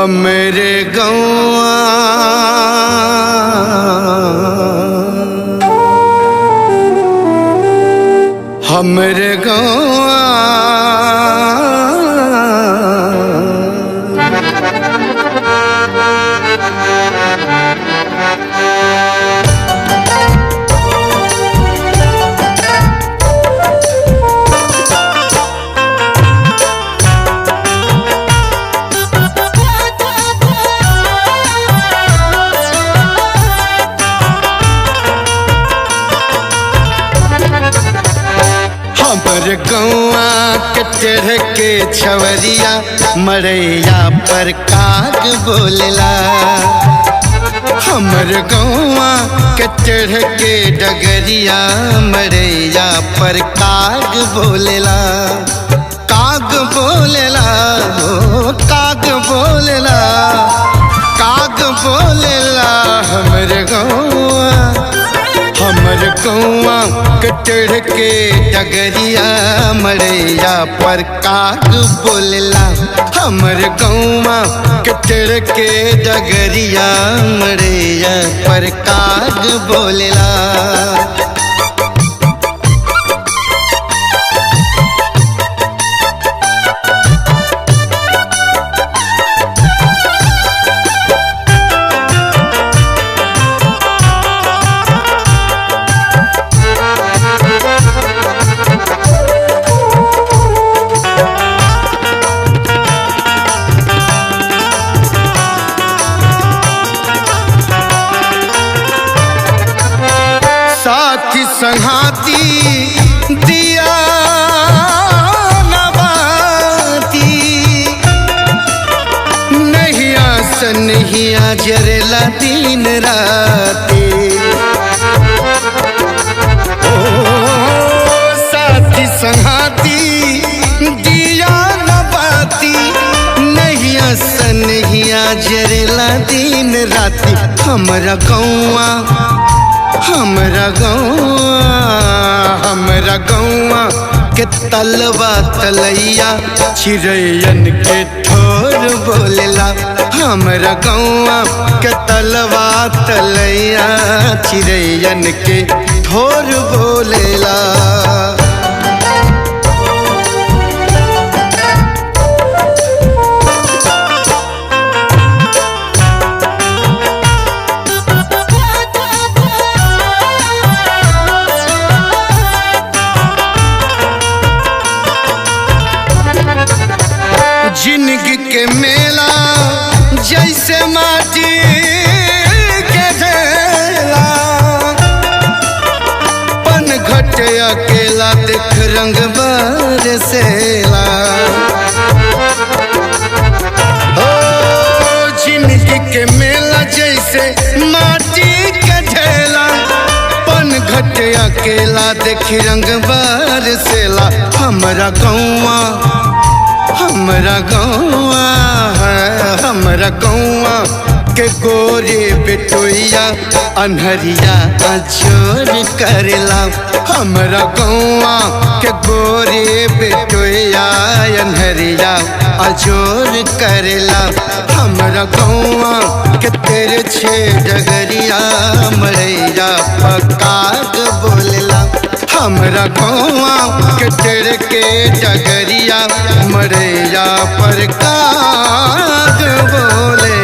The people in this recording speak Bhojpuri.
हमरे गौआ हमरे गौआ हमर गौआ के टेढ़ के छवरिया मरैया पर काग बोलेला। हमर गौआ के टेढ़ के डगरिया मरैया पर काग बोलेला। काग बोलेला हो काग बोलेला काग बोलेला। हमर गौआ के टेढ़ के डगरिया मरैया पर काग बोलेला। हमर गौआ के टेढ़ के डगरिया मरैया पर काग बोलेला। साथी संघाती दिया नबाती नहिया सनहिया जरेला दिन राती। साथी संघाती दिया नबाती नहिया सनहिया जरेला दिन राती। हमरा गौआ के तलवा तलैया चिड़ैयन के ठोर बोलेला। हमरा गौआ के तलवा तलैया चिड़ैयन के ठोर बोलेला। जिंदगी के मेला जैसे माटी के ढेला पन घट अकेला देख रंग बरसेला। ओ जिंदगी के मेला जैसे माटी के ढेला पन घट अकेला देख रंग बरसेला। हमरा गौआ के गोरे बेटोइया अनहरिया अजोर करेला। हमरा गौआ के गोरे बेटोइया अनहरिया अजोर करेला। हमरा गौआ के तेरे छे डगरिया मरैया पर काग बोलेला। हमरा गौआ के टेढ़ के डगरिया मरैया पर काग बोले।